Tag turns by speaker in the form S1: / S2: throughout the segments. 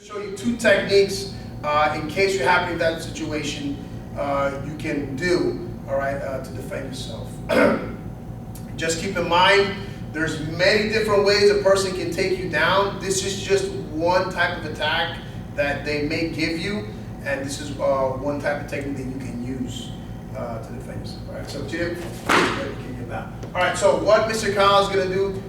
S1: Show you two techniques in case you're happening in that situation you can do, all right, to defend yourself. Just keep in mind, there's many different ways a person can take you down. This is just one type of attack that they may give you, and this is one type of technique that you can use to defend yourself. All right, so Jim, all right, so what Mr. Kyle is going to do,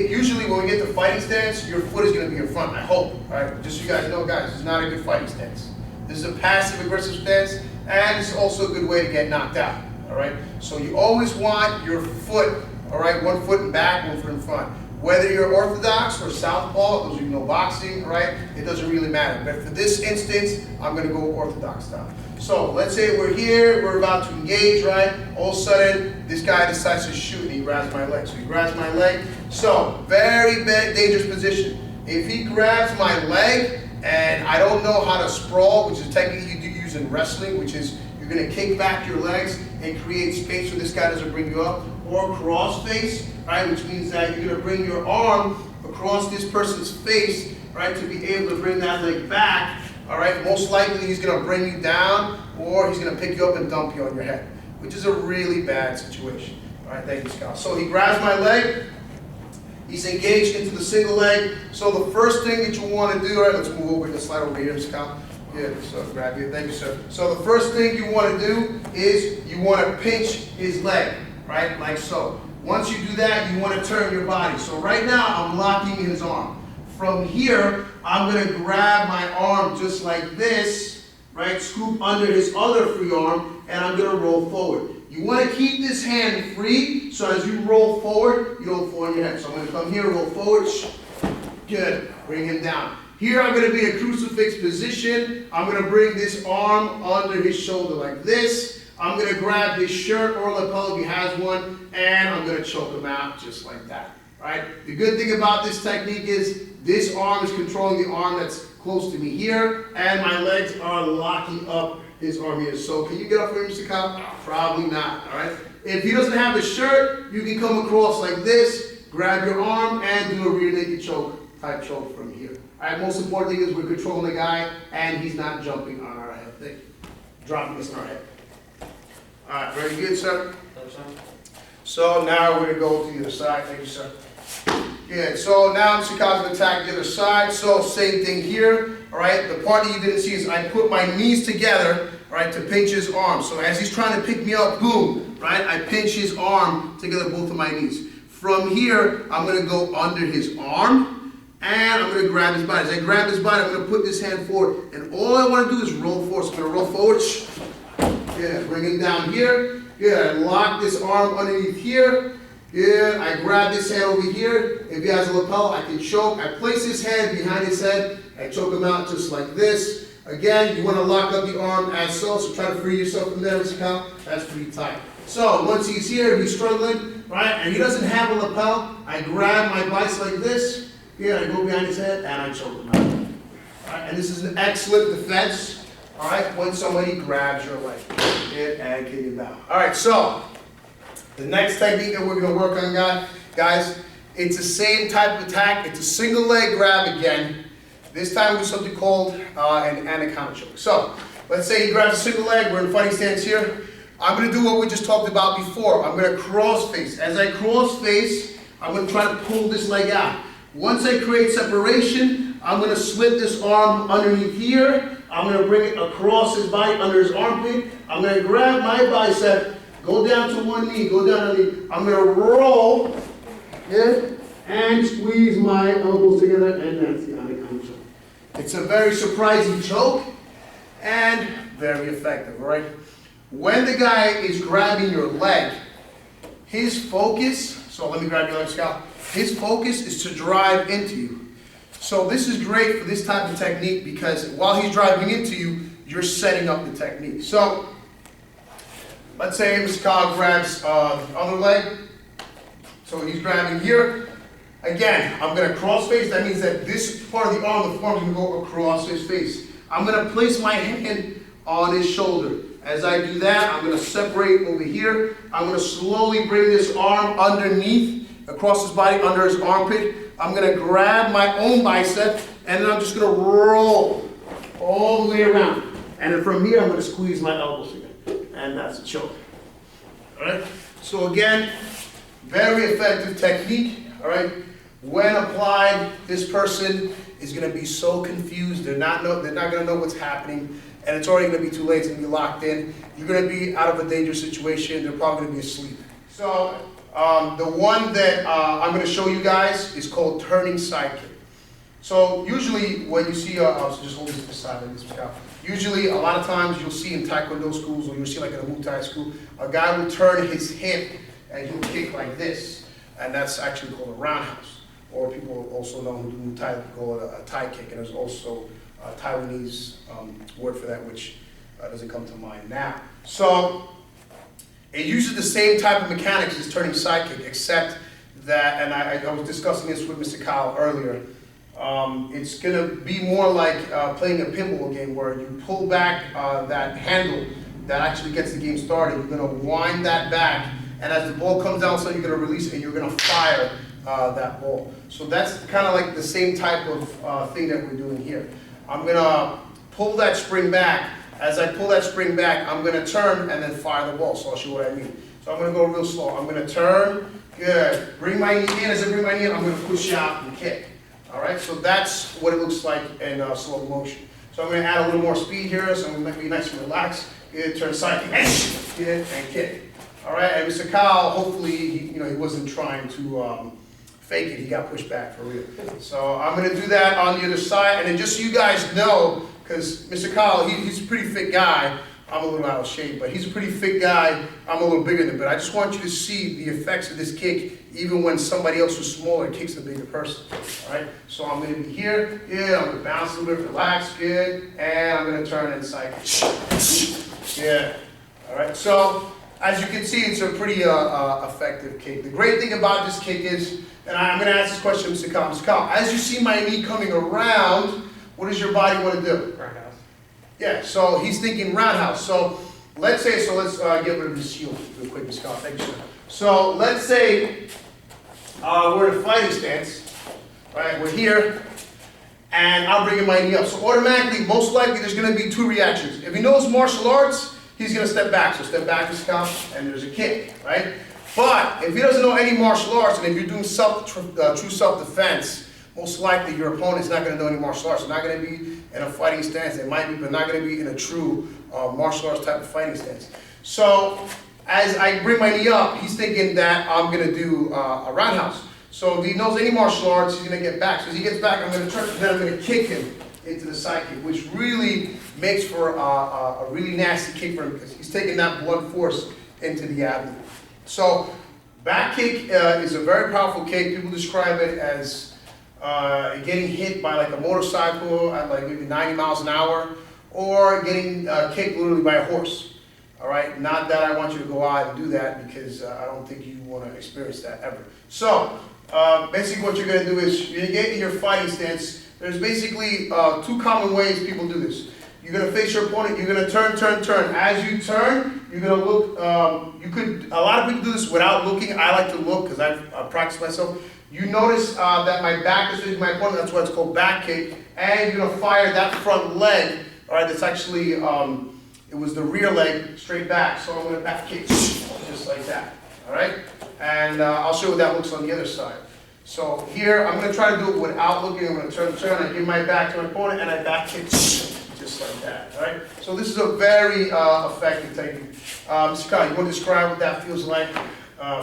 S1: usually when we get to fighting stance, your foot is going to be in front, I hope. All right, just so you guys know, guys, this is not a good fighting stance. This is a passive-aggressive stance, and it's also a good way to get knocked out. All right, so you always want your foot, all right, one foot in back, one foot in front. Whether you're orthodox or southpaw, those of you know boxing, all right, it doesn't really matter. But for this instance, I'm going to go orthodox style. So let's say we're here, we're about to engage, right? All of a sudden, this guy decides to shoot and he grabs my leg. So he grabs my leg. So very dangerous position. If he grabs my leg and I don't know how to sprawl, which is a technique you do use in wrestling, which is you're going to kick back your legs and create space so this guy doesn't bring you up, or cross face, right, which means that you're going to bring your arm across this person's face, right, to be able to bring that leg back. All right, most likely he's going to bring you down, or he's going to pick you up and dump you on your head, which is a really bad situation. All right, thank you, Scott. So he grabs my leg. He's engaged into the single leg. So the first thing that you want to do, all right, let's move over, let's slide over here, Scott. Yeah, so grab you. Thank you, sir. So the first thing you want to do is you want to pinch his leg, right, like so. Once you do that, you want to turn your body. So right now, I'm locking his arm. From here, I'm going to grab my arm just like this, right, scoop under his other free arm, and I'm going to roll forward. You want to keep this hand free, so as you roll forward, you don't fall on your head. So I'm going to come here, roll forward, good, bring him down. Here I'm going to be in a crucifix position. I'm going to bring this arm under his shoulder like this. I'm going to grab his shirt or lapel if he has one, and I'm going to choke him out just like that. Right? The good thing about this technique is this arm is controlling the arm that's close to me here, and my legs are locking up his arm here. So can you get up for him, Mr. Kyle? Probably not. All right? If he doesn't have a shirt, you can come across like this, grab your arm, and do a rear naked choke type choke from here. All right, most important thing is we're controlling the guy, and he's not jumping on our head. Thank you. Dropping this on our head. All right, very good, sir. So now we're going to go to the other side. Thank you, sir. Good. So now Mr. Kyle's going to attack the other side. So same thing here. All right, the part that you didn't see is I put my knees together, all right, to pinch his arm. So as he's trying to pick me up, boom, right, I pinch his arm together, both of my knees. From here, I'm going to go under his arm, and I'm going to grab his body. As I grab his body, I'm going to put this hand forward, and all I want to do is roll forward. So I'm going to roll forward. Yeah, bring him down here. Yeah, I lock this arm underneath here. Yeah, I grab this hand over here. If he has a lapel, I can choke. I place his hand behind his head. I choke him out just like this. Again, you want to lock up the arm as so try to free yourself from there, Mr. Kyle. That's pretty tight. So once he's here, he's struggling, right, and he doesn't have a lapel, I grab my biceps like this. Yeah, I go behind his head, and I choke him out. All right, and this is an excellent defense, all right, when somebody grabs your leg and kick you down. All right, so the next technique that we're going to work on, guys, it's the same type of attack. It's a single leg grab again. This time with something called an anaconda choke. So let's say he grabs a single leg. We're in fighting stance here. I'm going to do what we just talked about before. I'm going to cross face. As I cross face, I'm going to try to pull this leg out. Once I create separation, I'm going to slip this arm underneath here. I'm going to bring it across his body under his armpit. I'm going to grab my bicep, go down to one knee, go down on the knee. I'm going to roll, yeah, and squeeze my elbows together, and that's the anaconda choke. It's a very surprising choke and very effective, all right? When the guy is grabbing your leg, his focus, so let me grab your leg, Scott. His focus is to drive into you. So this is great for this type of technique because while he's driving into you, you're setting up the technique. So let's say Mr. Kyle grabs the other leg. So he's grabbing here. Again, I'm going to cross face. That means that this part of the arm, the forearm, is going to go across his face. I'm going to place my hand on his shoulder. As I do that, I'm going to separate over here. I'm going to slowly bring this arm underneath, across his body, under his armpit. I'm going to grab my own bicep, and then I'm just gonna roll all the way around. And then from here, I'm gonna squeeze my elbows again. And that's a choke. All right? So again, very effective technique, all right? When applied, this person is gonna be so confused, they're not gonna know what's happening, and it's already gonna be too late, it's gonna be locked in. You're gonna be out of a dangerous situation, they're probably gonna be asleep. So, the one that I'm gonna show you guys is called turning side kick. So usually when you see, so just hold this to the side like this, usually a lot of times you'll see in Taekwondo schools, or you'll see like in a Muay Thai school, a guy will turn his hip and he'll kick like this, and that's actually called a roundhouse. Or people also know who do Muay Thai call it a Thai kick, and there's also a Taiwanese word for that, which doesn't come to mind now. So it uses the same type of mechanics as turning side kick, except that, and I was discussing this with Mr. Kyle earlier, it's gonna be more like playing a pinball game where you pull back that handle that actually gets the game started. You're gonna wind that back, and as the ball comes down, so you're gonna release it and you're gonna fire that ball. So that's kind of like the same type of thing that we're doing here. I'm gonna pull that spring back. As I pull that spring back, I'm gonna turn and then fire the ball. So I'll show you what I mean. So I'm gonna go real slow. I'm gonna turn, good. Bring my knee in. As I bring my knee in, I'm gonna push out and kick. All right, so that's what it looks like in slow motion. So I'm gonna add a little more speed here, so I'm gonna be nice and relaxed. Good, turn side kick, good, and kick. All right, and Mr. Kyle, hopefully, he wasn't trying to fake it. He got pushed back for real. So I'm gonna do that on the other side, and then just so you guys know, because Mr. Kyle, he's a pretty fit guy. I'm a little out of shape, but he's a pretty fit guy. I'm a little bigger than him, but I just want you to see the effects of this kick, even when somebody else who's smaller kicks a bigger person. All right, so I'm gonna be here, yeah, I'm gonna bounce a little bit, relax, good, and I'm gonna turn inside. Yeah, all right, so as you can see, it's a pretty effective kick. The great thing about this kick is, and I'm gonna ask this question to Mr. Kyle. Mr. Kyle, as you see my knee coming around, what does your body want to do?
S2: Roundhouse.
S1: Yeah, so he's thinking roundhouse. So let's say, let's get rid of the shield real quick, Mr. Kyle. Thank you, sir. So let's say we're in a fighting stance, right? We're here, and I'm bringing my knee up. So automatically, most likely, there's going to be two reactions. If he knows martial arts, he's going to step back. So step back, Mr. Kyle, and there's a kick, right? But if he doesn't know any martial arts, and if you're doing true self-defense, most likely your opponent's not going to know any martial arts. They're not going to be in a fighting stance. They might be, but not going to be in a true martial arts type of fighting stance. So as I bring my knee up, he's thinking that I'm going to do a roundhouse. So if he knows any martial arts, he's going to get back. So as he gets back, I'm going to turn, and then I'm going to kick him into the side kick, which really makes for a really nasty kick for him because he's taking that blunt force into the abdomen. So back kick is a very powerful kick. People describe it as getting hit by like a motorcycle at like maybe 90 miles an hour, or getting kicked literally by a horse. All right, not that I want you to go out and do that, because I don't think you want to experience that ever. So basically what you're going to do is you're going to get in your fighting stance. There's basically two common ways people do this. You're going to face your opponent, you're going to turn, turn, turn. As you turn, you're going to look, a lot of people do this without looking. I like to look because I've practiced myself. You notice that my back is facing my opponent, that's why it's called back kick, and you're gonna fire that front leg, all right, that's actually, it was the rear leg straight back, so I'm gonna back kick, just like that, all right? And I'll show you what that looks on the other side. So here, I'm gonna try to do it without looking. I'm gonna turn, I give my back to my opponent, and I back kick, just like that, all right? So this is a very effective technique. Mr. Kyle, you wanna describe what that feels like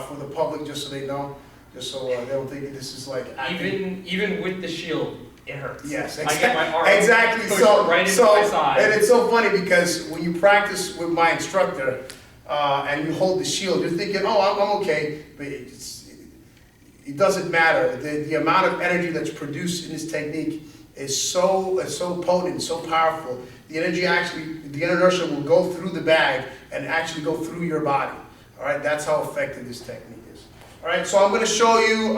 S1: for the public, just so they know? Just so they don't think this is like acting.
S2: Even with the shield, it hurts.
S1: Yes,
S2: I get my arm
S1: exactly.
S2: pushed right into my side.
S1: And it's so funny because when you practice with my instructor and you hold the shield, you're thinking, oh, I'm okay, but it doesn't matter. The amount of energy that's produced in this technique is so potent, so powerful. The energy the inertia will go through the bag and actually go through your body. All right, that's how effective this technique is. All right, so I'm going to show you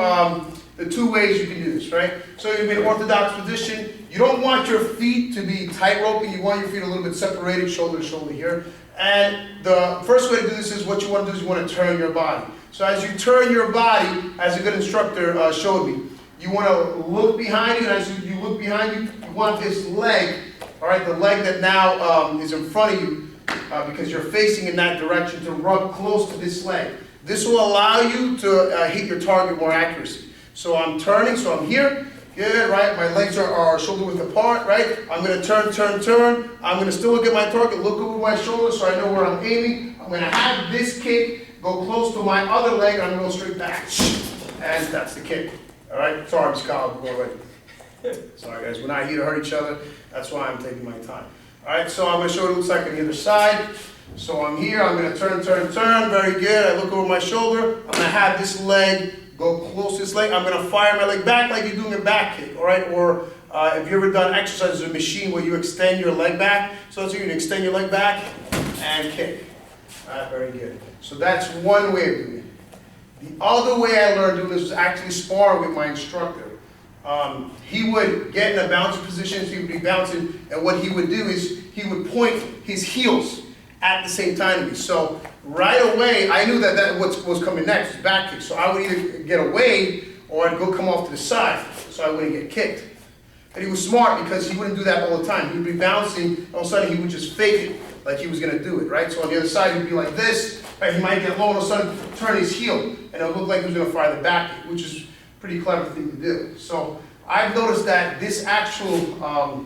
S1: the two ways you can do this, right? So you're in an orthodox position. You don't want your feet to be tight roping. You want your feet a little bit separated, shoulder to shoulder here. And the first way to do this is what you want to do is you want to turn your body. So as you turn your body, as a good instructor showed me, you want to look behind you, and as you look behind you, you want this leg, all right, the leg that now is in front of you, because you're facing in that direction, to rub close to this leg. This will allow you to hit your target more accuracy. So I'm turning, so I'm here, good, right? My legs are shoulder width apart, right? I'm going to turn. I'm going to still look at my target, look over my shoulder so I know where I'm aiming. I'm going to have this kick go close to my other leg, and I'm going to go straight back. And that's the kick. All right? Sorry, Mr. Kyle, go already. Sorry, guys. We're not here to hurt each other. That's why I'm taking my time. All right, so I'm going to show you what it looks like on the other side. So I'm here. I'm going to turn. Very good. I look over my shoulder. I'm going to have this leg go close to this leg. I'm going to fire my leg back like you're doing a back kick. All right? Or if you've ever done exercises in a machine where you extend your leg back. So that's what you're going to extend your leg back and kick. All right, very good. So that's one way of doing it. The other way I learned doing this was actually sparring with my instructor. He would get in a bouncing position, so he would be bouncing, and what he would do is he would point his heels at the same time to me. So right away, I knew that was coming next, was back kick. So I would either get away or I'd go come off to the side, so I wouldn't get kicked. And he was smart because he wouldn't do that all the time. He'd be bouncing, all of a sudden he would just fake it like he was going to do it, right? So on the other side, he'd be like this, right? He might get low, and all of a sudden turn his heel, and it would look like he was going to fire the back kick, which is a pretty clever thing to do. So I've noticed that this actual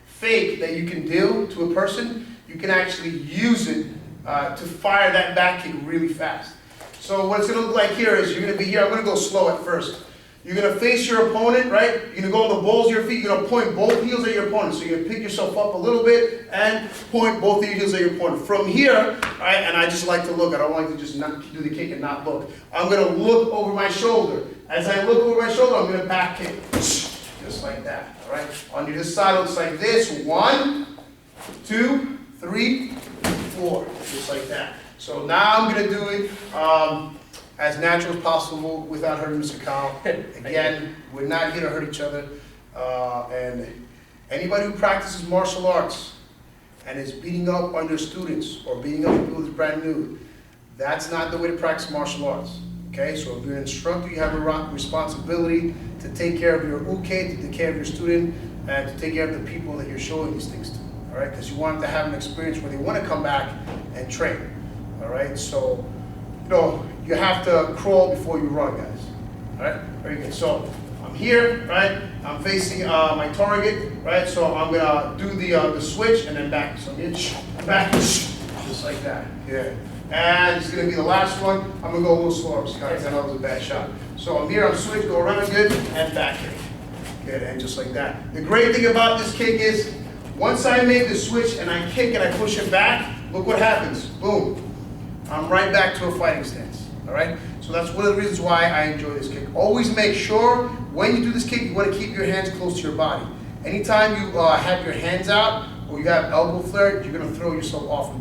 S1: fake that you can do to a person, you can actually use it to fire that back kick really fast. So what it's going to look like here is you're going to be here. I'm going to go slow at first. You're going to face your opponent, right? You're going to go on the balls of your feet. You're going to point both heels at your opponent. So you're going to pick yourself up a little bit and point both of your heels at your opponent. From here, all right, and I just like to look. I don't like to just not do the kick and not look. I'm going to look over my shoulder. As I look over my shoulder, I'm going to back kick. Just like that, all right? On this side, it looks like this. 1, 2, 3, 4. Just like that. So now I'm going to do it as natural as possible without hurting Mr. Kyle. Again, we're not here to hurt each other. And anybody who practices martial arts and is beating up on their students or beating up people who's brand new, that's not the way to practice martial arts. Okay, so if you're an instructor, you have a responsibility to take care of your uke, to take care of your student, and to take care of the people that you're showing these things to. All right, because you want them to have an experience where they want to come back and train. All right, so you have to crawl before you run, guys. All right, very good. So I'm here, right? I'm facing my target, right? So I'm gonna do the switch and then back. So back, just like that. Yeah. And it's going to be the last one. I'm going to go a little slower, guys. I know it was a bad shot. So I'm here, I'm switch, go around good, and back kick. Good, and just like that. The great thing about this kick is, once I make the switch and I kick and I push it back, look what happens. Boom. I'm right back to a fighting stance. All right? So that's one of the reasons why I enjoy this kick. Always make sure, when you do this kick, you want to keep your hands close to your body. Anytime you have your hands out, or you have elbow flare, you're going to throw yourself off.